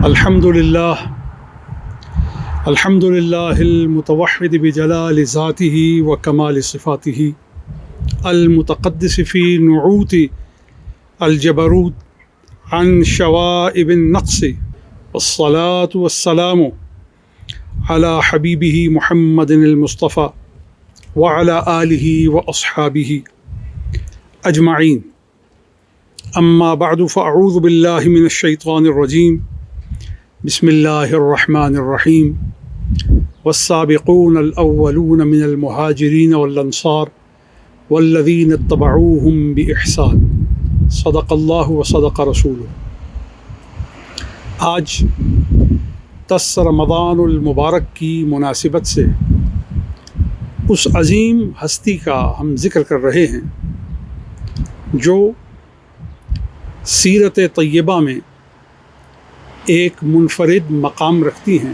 الحمد لله المتوحد بجلال ذاته وكمال صفاته المتقدس في نعوت الجبروت عن شوائب النقص، والصلاة والسلام على حبيبه محمد المصطفى وعلى آله وأصحابه أجمعين. أما بعد فأعوذ بالله من الشيطان الرجيم. بسم الله الرحمن الرحيم. والسابقون الأولون من المهاجرين والأنصار والذين اتبعوهم بإحسان. صدق الله وصدق رسوله۔ آج 10 رمضان المبارک کی مناسبت سے اس عظیم ہستی کا ہم ذکر کر رہے ہیں جو سیرت طیبہ میں ایک منفرد مقام رکھتی ہیں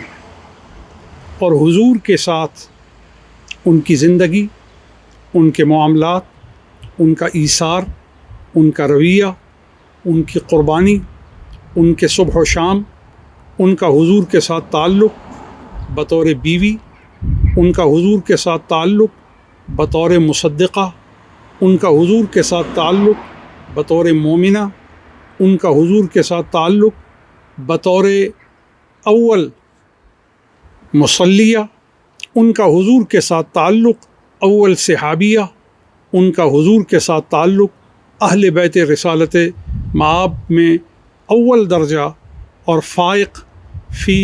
اور حضور کے ساتھ ان کی زندگی، ان کے معاملات، ان کا ایثار، ان کا رویہ، ان کی قربانی، ان کے صبح و شام، ان کا حضور کے ساتھ تعلق بطور بیوی، ان کا حضور کے ساتھ تعلق بطور مصدقہ، ان کا حضور کے ساتھ تعلق بطور مومنہ، ان کا حضور کے ساتھ تعلق بطور اول مصلیہ، ان کا حضور کے ساتھ تعلق اول صحابیہ، ان کا حضور کے ساتھ تعلق اہل بیت رسالت مآب میں اول درجہ اور فائق فی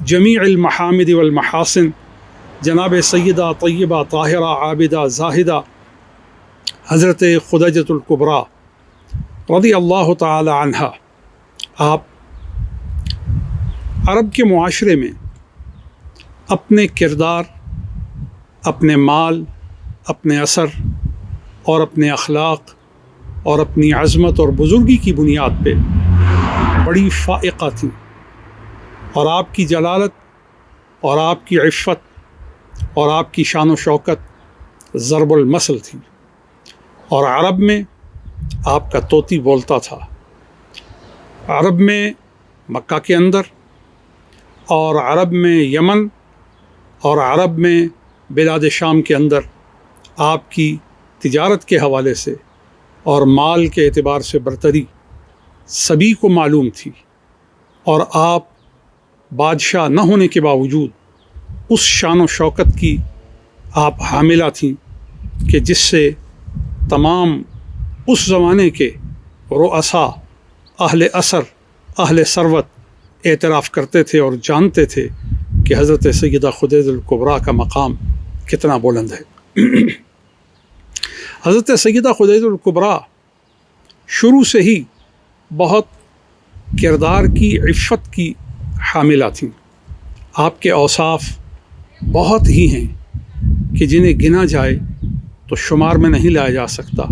جمیع المحامد والمحاسن جناب سیدہ طیبہ طاہرہ عابدہ زاہدہ حضرت خدیجۃ الکبریٰ رضی اللہ تعالی عنہا۔ آپ عرب کے معاشرے میں اپنے کردار، اپنے مال، اپنے اثر اور اپنے اخلاق اور اپنی عظمت اور بزرگی کی بنیاد پہ بڑی فائقہ تھیں، اور آپ کی جلالت اور آپ کی عفت اور آپ کی شان و شوکت ضرب المثل تھی، اور عرب میں آپ کا طوطی بولتا تھا۔ عرب میں مکہ کے اندر اور عرب میں یمن اور عرب میں بلاد شام کے اندر آپ کی تجارت کے حوالے سے اور مال کے اعتبار سے برتری سبھی کو معلوم تھی، اور آپ بادشاہ نہ ہونے کے باوجود اس شان و شوکت کی آپ حاملہ تھیں کہ جس سے تمام اس زمانے کے رؤساء، اہل اثر، اہل ثروت اعتراف کرتے تھے اور جانتے تھے کہ حضرت سیدہ خدیجہ الکبریٰ کا مقام کتنا بلند ہے۔ حضرت سیدہ خدیجہ الکبریٰ شروع سے ہی بہت کردار کی عفت کی حاملہ تھیں۔ آپ کے اوصاف بہت ہی ہیں کہ جنہیں گنا جائے تو شمار میں نہیں لایا جا سکتا،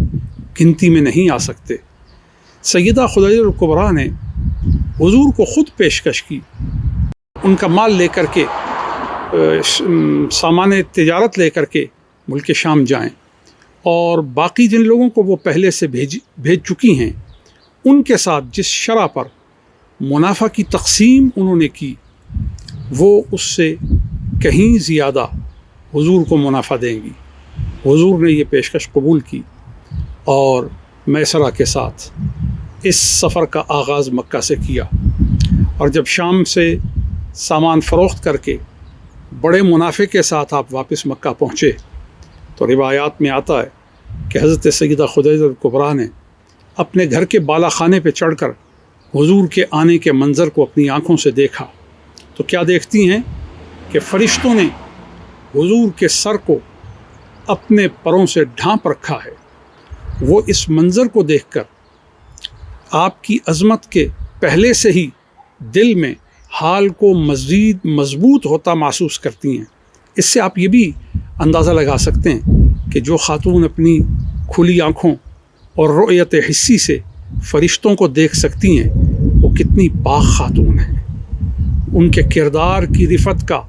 گنتی میں نہیں آ سکتے۔ سیدہ خدیجہ الکبریٰ نے حضور کو خود پیشکش کی، ان کا مال لے کر کے، سامان تجارت لے کر کے ملک شام جائیں، اور باقی جن لوگوں کو وہ پہلے سے بھیج چکی ہیں ان کے ساتھ جس شرح پر منافع کی تقسیم انہوں نے کی وہ اس سے کہیں زیادہ حضور کو منافع دیں گی۔ حضور نے یہ پیشکش قبول کی اور میسرہ کے ساتھ اس سفر کا آغاز مکہ سے کیا، اور جب شام سے سامان فروخت کر کے بڑے منافع کے ساتھ آپ واپس مکہ پہنچے تو روایات میں آتا ہے کہ حضرت سیدہ خدیجہ الکبریٰ نے اپنے گھر کے بالا خانے پہ چڑھ کر حضور کے آنے کے منظر کو اپنی آنکھوں سے دیکھا تو کیا دیکھتی ہیں کہ فرشتوں نے حضور کے سر کو اپنے پروں سے ڈھانپ رکھا ہے۔ وہ اس منظر کو دیکھ کر آپ کی عظمت کے پہلے سے ہی دل میں حال کو مزید مضبوط ہوتا محسوس کرتی ہیں۔ اس سے آپ یہ بھی اندازہ لگا سکتے ہیں کہ جو خاتون اپنی کھلی آنکھوں اور رؤیت حسی سے فرشتوں کو دیکھ سکتی ہیں وہ کتنی پاک خاتون ہیں۔ ان کے کردار کی رفت کا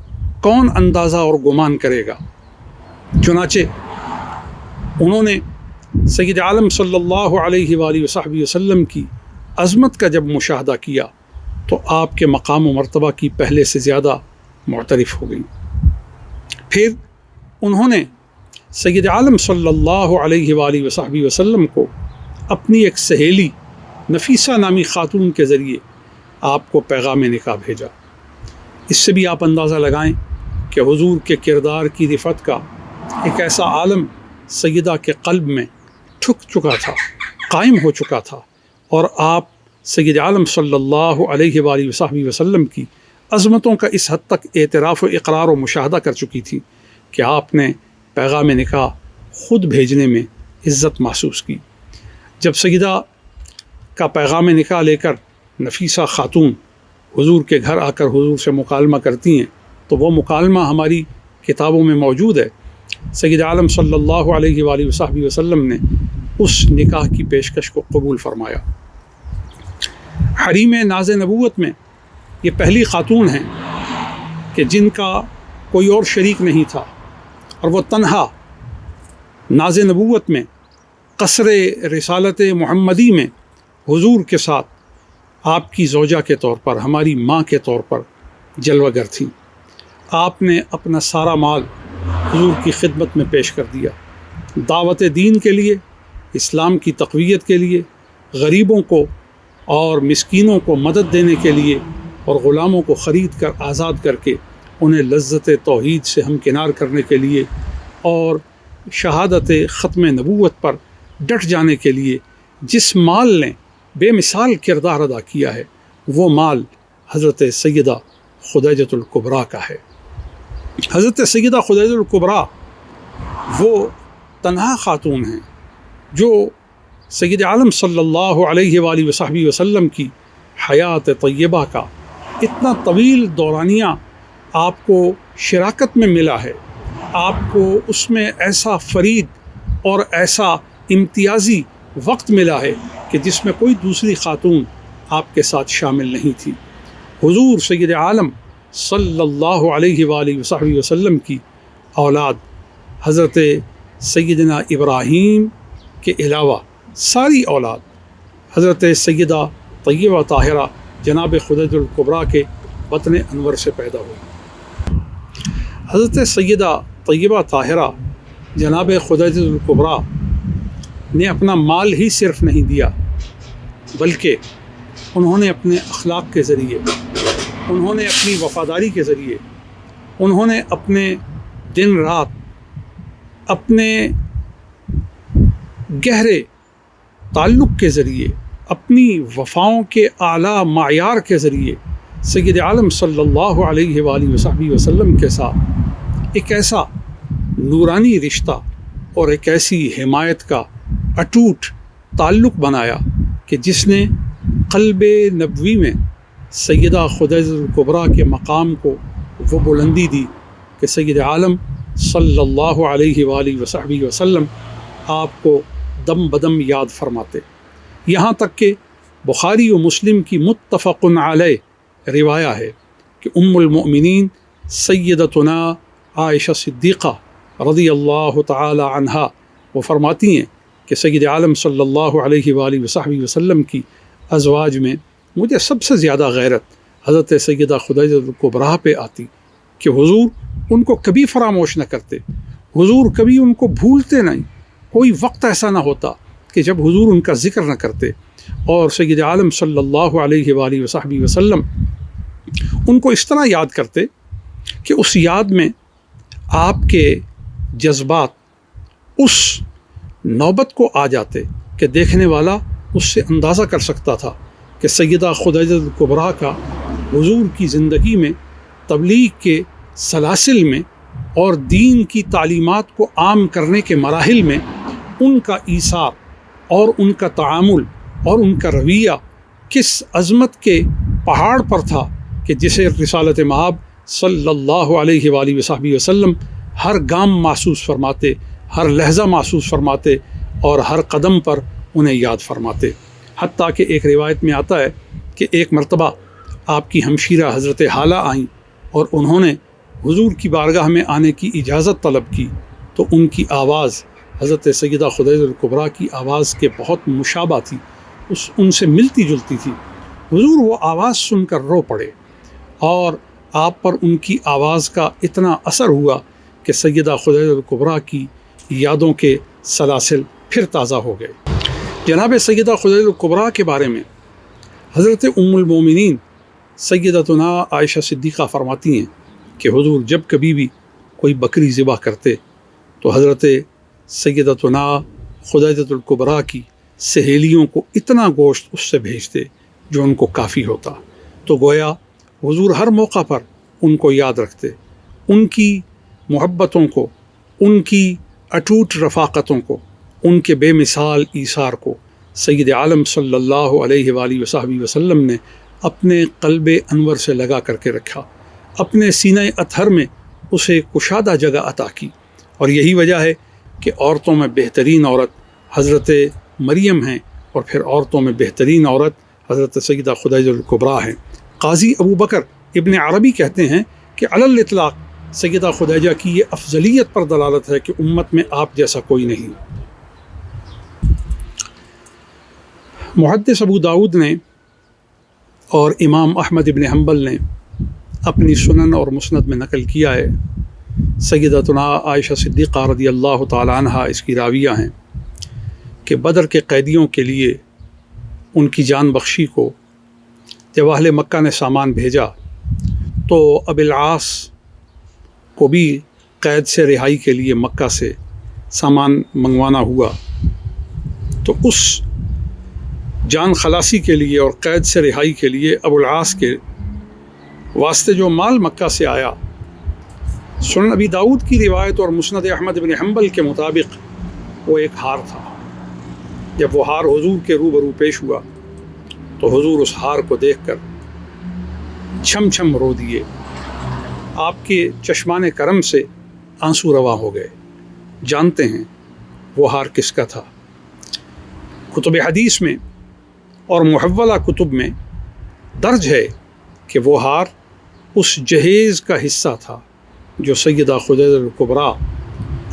کون اندازہ اور گمان کرے گا۔ چنانچہ انہوں نے سید عالم صلی اللہ علیہ وآلہ وصحبہ وسلم کی عظمت کا جب مشاہدہ کیا تو آپ کے مقام و مرتبہ کی پہلے سے زیادہ معترف ہو گئیں۔ پھر انہوں نے سید عالم صلی اللہ علیہ وآلہ وصحبہ وسلم کو اپنی ایک سہیلی نفیسہ نامی خاتون کے ذریعے آپ کو پیغام نکاح بھیجا۔ اس سے بھی آپ اندازہ لگائیں کہ حضور کے کردار کی رفعت کا ایک ایسا عالم سیدہ کے قلب میں ٹھک چکا تھا، قائم ہو چکا تھا، اور آپ سید عالم صلی اللہ علیہ وآلہ وصحبہ وسلم کی عظمتوں کا اس حد تک اعتراف و اقرار و مشاہدہ کر چکی تھی کہ آپ نے پیغام نکاح خود بھیجنے میں عزت محسوس کی۔ جب سیدہ کا پیغام نکاح لے کر نفیسہ خاتون حضور کے گھر آ کر حضور سے مکالمہ کرتی ہیں تو وہ مکالمہ ہماری کتابوں میں موجود ہے۔ سید عالم صلی اللہ علیہ وآلہ وصحبہ وسلم نے اس نکاح کی پیشکش کو قبول فرمایا۔ حریم ناز نبوت میں یہ پہلی خاتون ہیں کہ جن کا کوئی اور شریک نہیں تھا، اور وہ تنہا ناز نبوت میں قصر رسالت محمدی میں حضور کے ساتھ آپ کی زوجہ کے طور پر، ہماری ماں کے طور پر جلوہ گر تھیں۔ آپ نے اپنا سارا مال حضور کی خدمت میں پیش کر دیا، دعوت دین کے لیے، اسلام کی تقویت کے لیے، غریبوں کو اور مسکینوں کو مدد دینے کے لیے، اور غلاموں کو خرید کر آزاد کر کے انہیں لذت توحید سے ہمکنار کرنے کے لیے، اور شہادت ختم نبوت پر ڈٹ جانے کے لیے جس مال نے بے مثال کردار ادا کیا ہے، وہ مال حضرت سیدہ خدیجۃ الکبریٰ کا ہے۔ حضرت سیدہ خدیجۃ الکبریٰ وہ تنہا خاتون ہیں جو سید عالم صلی اللہ علیہ وآلہ وصحبہ وسلم کی حیات طیبہ کا اتنا طویل دورانیہ آپ کو شراکت میں ملا ہے، آپ کو اس میں ایسا فرید اور ایسا امتیازی وقت ملا ہے کہ جس میں کوئی دوسری خاتون آپ کے ساتھ شامل نہیں تھی۔ حضور سید عالم صلی اللہ علیہ وآلہ وصحبہ وسلم کی اولاد حضرت سیدنا ابراہیم کے علاوہ ساری اولاد حضرت سیدہ طیبہ طاہرہ جناب خدیجۃ الکبریٰ کے بطن انور سے پیدا ہوئی۔ حضرت سیدہ طیبہ طاہرہ جناب خدیجۃ الکبریٰ نے اپنا مال ہی صرف نہیں دیا، بلکہ انہوں نے اپنے اخلاق کے ذریعے، انہوں نے اپنی وفاداری کے ذریعے، انہوں نے اپنے دن رات، اپنے گہرے تعلق کے ذریعے، اپنی وفاؤں کے اعلیٰ معیار کے ذریعے سید عالم صلی اللہ علیہ وآلہ وصحبہ وسلم کے ساتھ ایک ایسا نورانی رشتہ اور ایک ایسی حمایت کا اٹوٹ تعلق بنایا کہ جس نے قلب نبوی میں سیدہ خدیجۃ الکبریٰ کے مقام کو وہ بلندی دی کہ سید عالم صلی اللہ علیہ وآلہ وصحبہ وسلم آپ کو دم بدم یاد فرماتے، یہاں تک کہ بخاری و مسلم کی متفق علیہ روایہ ہے کہ ام المؤمنین سیدتنا عائشہ صدیقہ رضی اللہ تعالی عنہا وہ فرماتی ہیں کہ سید عالم صلی اللہ علیہ وآلہ وصحبہ وسلم کی ازواج میں مجھے سب سے زیادہ غیرت حضرت سیدہ خدیجۃ الکبریٰ پہ آتی کہ حضور ان کو کبھی فراموش نہ کرتے، حضور کبھی ان کو بھولتے نہیں، کوئی وقت ایسا نہ ہوتا کہ جب حضور ان کا ذکر نہ کرتے، اور سید عالم صلی اللہ علیہ وآلہ وصحبہ وسلم ان کو اس طرح یاد کرتے کہ اس یاد میں آپ کے جذبات اس نوبت کو آ جاتے کہ دیکھنے والا اس سے اندازہ کر سکتا تھا کہ سیدہ خدیجۃ الکبریٰ کا حضور کی زندگی میں تبلیغ کے سلاسل میں اور دین کی تعلیمات کو عام کرنے کے مراحل میں ان کا ایثار اور ان کا تعامل اور ان کا رویہ کس عظمت کے پہاڑ پر تھا کہ جسے رسالت مآب صلی اللہ علیہ وآلہ وصحبہ وسلم ہر گام محسوس فرماتے، ہر لحظہ محسوس فرماتے اور ہر قدم پر انہیں یاد فرماتے۔ حتیٰ کہ ایک روایت میں آتا ہے کہ ایک مرتبہ آپ کی ہمشیرہ حضرت حالہ آئیں اور انہوں نے حضور کی بارگاہ میں آنے کی اجازت طلب کی، تو ان کی آواز حضرت سیدہ خدیجۃ الکبریٰ کی آواز کے بہت مشابہ تھی، ان سے ملتی جلتی تھی۔ حضور وہ آواز سن کر رو پڑے اور آپ پر ان کی آواز کا اتنا اثر ہوا کہ سیدہ خدیجہ الکبریٰ کی یادوں کے سلاسل پھر تازہ ہو گئے۔ جناب سیدہ خدیجہ الکبریٰ کے بارے میں حضرت ام المومنین سیدتنا عائشہ صدیقہ فرماتی ہیں کہ حضور جب کبھی بھی کوئی بکری ذبح کرتے تو حضرت سیدتنا خدیجہ الکبریٰ کی سہیلیوں کو اتنا گوشت اس سے بھیجتے جو ان کو کافی ہوتا، تو گویا حضور ہر موقع پر ان کو یاد رکھتے، ان کی محبتوں کو، ان کی اٹوٹ رفاقتوں کو، ان کے بے مثال ایثار کو سید عالم صلی اللہ علیہ وآلہ وصحبہ وسلم نے اپنے قلب انور سے لگا کر کے رکھا، اپنے سینہ اطہر میں اسے کشادہ جگہ عطا کی۔ اور یہی وجہ ہے کہ عورتوں میں بہترین عورت حضرت مریم ہیں، اور پھر عورتوں میں بہترین عورت حضرت سیدہ خدیجہ الکبریٰ ہیں۔ قاضی ابو بکر ابن عربی کہتے ہیں کہ علی الاطلاق سیدہ خدیجہ کی یہ افضلیت پر دلالت ہے کہ امت میں آپ جیسا کوئی نہیں۔ محدث ابو داؤد نے اور امام احمد ابن حنبل نے اپنی سنن اور مسند میں نقل کیا ہے، سیدتنا عائشہ صدیقہ رضی اللہ تعالی عنہ اس کی راویہ ہیں کہ بدر کے قیدیوں کے لیے ان کی جان بخشی کو جب اہل مکہ نے سامان بھیجا تو ابی العاص کو بھی قید سے رہائی کے لیے مکہ سے سامان منگوانا ہوا، تو اس جان خلاصی کے لیے اور قید سے رہائی کے لیے ابو العاص کے واسطے جو مال مکہ سے آیا، سنن ابی داؤد کی روایت اور مسند احمد بن حنبل کے مطابق وہ ایک ہار تھا۔ جب وہ ہار حضور کے روبرو پیش ہوا تو حضور اس ہار کو دیکھ کر چھم چھم رو دیے، آپ کے چشمان کرم سے آنسو رواں ہو گئے۔ جانتے ہیں وہ ہار کس کا تھا؟ کتب حدیث میں اور محولہ کتب میں درج ہے کہ وہ ہار اس جہیز کا حصہ تھا جو سیدہ خدیجہ الکبریٰ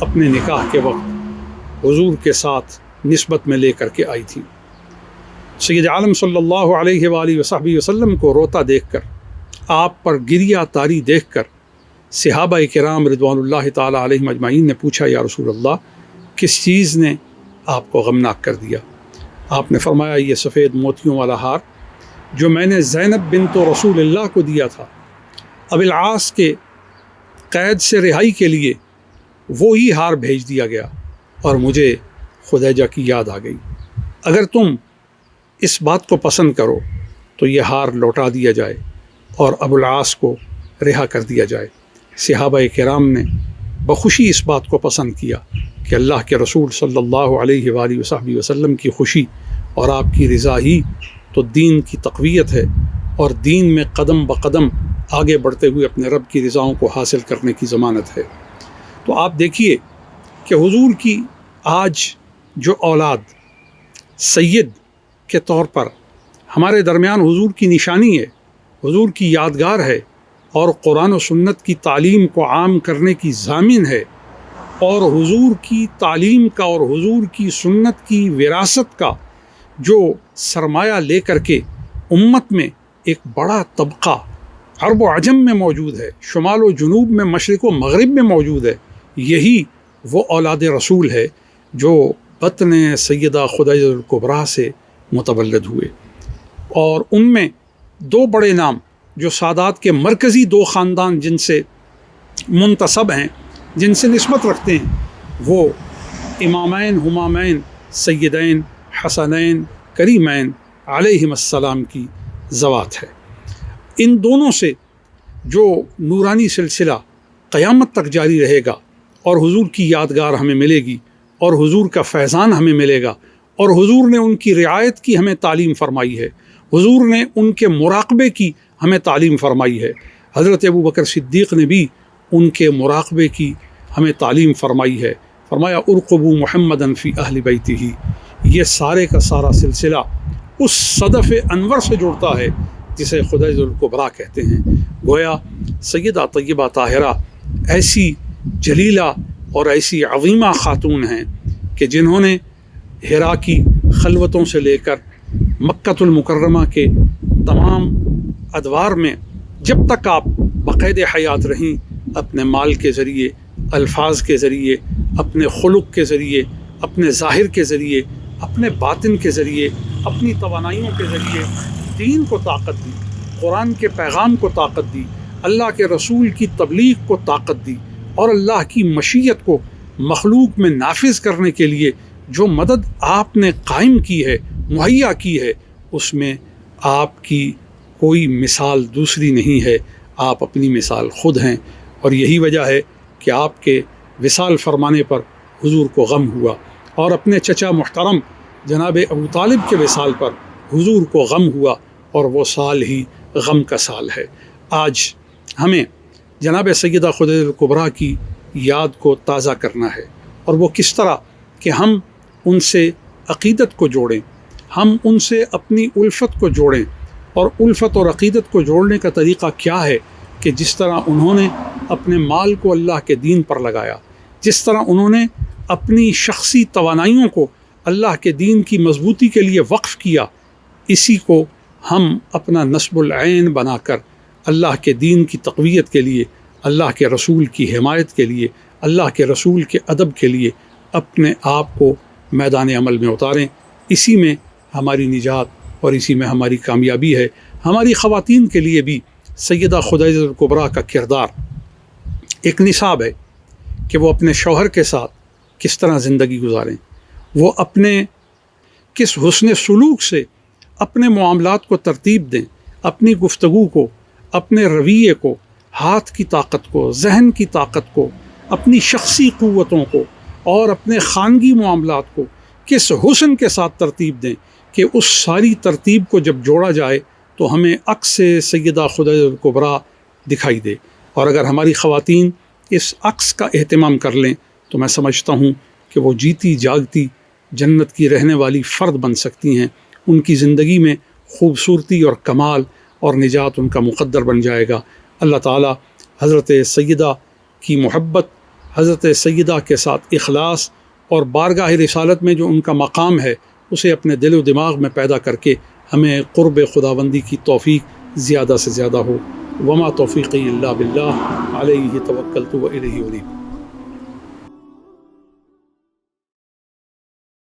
اپنے نکاح کے وقت حضور کے ساتھ نسبت میں لے کر کے آئی تھی۔ سید عالم صلی اللہ علیہ وآلہ وصحبہ وسلم کو روتا دیکھ کر، آپ پر گریہ تاری دیکھ کر صحابہ کرام رضوان اللہ تعالی علیہم اجمعین نے پوچھا، یا رسول اللہ کس چیز نے آپ کو غمناک کر دیا؟ آپ نے فرمایا، یہ سفید موتیوں والا ہار جو میں نے زینب بنت رسول اللہ کو دیا تھا ابی العاص کے قید سے رہائی کے لیے، وہی ہار بھیج دیا گیا اور مجھے خدیجہ کی یاد آ گئی۔ اگر تم اس بات کو پسند کرو تو یہ ہار لوٹا دیا جائے اور ابو العاص کو رہا کر دیا جائے۔ صحابہ کرام نے بخوشی اس بات کو پسند کیا کہ اللہ کے رسول صلی اللہ علیہ وآلہ وصحبہ وسلم کی خوشی اور آپ کی رضا ہی تو دین کی تقویت ہے، اور دین میں قدم بقدم آگے بڑھتے ہوئے اپنے رب کی رضاؤں کو حاصل کرنے کی ضمانت ہے۔ تو آپ دیکھیے کہ حضور کی آج جو اولاد سید کے طور پر ہمارے درمیان حضور کی نشانی ہے، حضور کی یادگار ہے، اور قرآن و سنت کی تعلیم کو عام کرنے کی ضامن ہے، اور حضور کی تعلیم کا اور حضور کی سنت کی وراثت کا جو سرمایہ لے کر کے امت میں ایک بڑا طبقہ عرب و عجم میں موجود ہے، شمال و جنوب میں، مشرق و مغرب میں موجود ہے، یہی وہ اولاد رسول ہے جو بطن سیدہ خدیجہ الکبریٰ سے متولد ہوئے۔ اور ان میں دو بڑے نام جو سادات کے مرکزی دو خاندان جن سے منتسب ہیں، جن سے نسبت رکھتے ہیں، وہ امامین ہمامین سیدین حسنین کریمین علیہم السلام کی ذوات ہے۔ ان دونوں سے جو نورانی سلسلہ قیامت تک جاری رہے گا، اور حضور کی یادگار ہمیں ملے گی، اور حضور کا فیضان ہمیں ملے گا، اور حضور نے ان کی رعایت کی ہمیں تعلیم فرمائی ہے، حضور نے ان کے مراقبے کی ہمیں تعلیم فرمائی ہے، حضرت ابو بکر صدیق نے بھی ان کے مراقبے کی ہمیں تعلیم فرمائی ہے۔ فرمایا ارقبوا محمدًا فی اہل بیتہ، یہ سارے کا سارا سلسلہ اس صدف انور سے جڑتا ہے جسے خدیجہ الکبریٰ کہتے ہیں۔ گویا سیدہ طیبہ طاہرہ ایسی جلیلہ اور ایسی عظیمہ خاتون ہیں کہ جنہوں نے حرا کی خلوتوں سے لے کر مکہ المکرمہ کے تمام ادوار میں جب تک آپ بقید حیات رہیں اپنے مال کے ذریعے، الفاظ کے ذریعے، اپنے خلق کے ذریعے، اپنے ظاہر کے ذریعے، اپنے باطن کے ذریعے، اپنی توانائیوں کے ذریعے دین کو طاقت دی، قرآن کے پیغام کو طاقت دی، اللہ کے رسول کی تبلیغ کو طاقت دی، اور اللہ کی مشیت کو مخلوق میں نافذ کرنے کے لیے جو مدد آپ نے قائم کی ہے، مہیا کی ہے، اس میں آپ کی کوئی مثال دوسری نہیں ہے، آپ اپنی مثال خود ہیں۔ اور یہی وجہ ہے کہ آپ کے وصال فرمانے پر حضور کو غم ہوا، اور اپنے چچا محترم جناب ابو طالب کے وصال پر حضور کو غم ہوا، اور وہ سال ہی غم کا سال ہے۔ آج ہمیں جناب سیدہ خدیجہ الکبریٰ کی یاد کو تازہ کرنا ہے، اور وہ کس طرح کہ ہم ان سے عقیدت کو جوڑیں، ہم ان سے اپنی الفت کو جوڑیں۔ اور الفت اور عقیدت کو جوڑنے کا طریقہ کیا ہے کہ جس طرح انہوں نے اپنے مال کو اللہ کے دین پر لگایا، جس طرح انہوں نے اپنی شخصی توانائیوں کو اللہ کے دین کی مضبوطی کے لیے وقف کیا، اسی کو ہم اپنا نصب العین بنا کر اللہ کے دین کی تقویت کے لیے، اللہ کے رسول کی حمایت کے لیے، اللہ کے رسول کے ادب کے لیے اپنے آپ کو میدان عمل میں اتاریں۔ اسی میں ہماری نجات اور اسی میں ہماری کامیابی ہے۔ ہماری خواتین کے لیے بھی سیدہ خدیجہ الکبریٰ کا کردار ایک نصاب ہے کہ وہ اپنے شوہر کے ساتھ کس طرح زندگی گزاریں، وہ اپنے کس حسن سلوک سے اپنے معاملات کو ترتیب دیں، اپنی گفتگو کو، اپنے رویے کو، ہاتھ کی طاقت کو، ذہن کی طاقت کو، اپنی شخصی قوتوں کو اور اپنے خانگی معاملات کو کس حسن کے ساتھ ترتیب دیں کہ اس ساری ترتیب کو جب جوڑا جائے تو ہمیں عکس سیدہ خدیجہ الکبریٰ دکھائی دے۔ اور اگر ہماری خواتین اس عکس کا اہتمام کر لیں تو میں سمجھتا ہوں کہ وہ جیتی جاگتی جنت کی رہنے والی فرد بن سکتی ہیں۔ ان کی زندگی میں خوبصورتی اور کمال اور نجات ان کا مقدر بن جائے گا۔ اللہ تعالی حضرت سیدہ کی محبت، حضرت سیدہ کے ساتھ اخلاص اور بارگاہ رسالت میں جو ان کا مقام ہے اسے اپنے دل و دماغ میں پیدا کر کے ہمیں قرب خداوندی کی توفیق زیادہ سے زیادہ ہو۔ وما توفیقی الا باللہ علیہ توکلت و الیہ انیب۔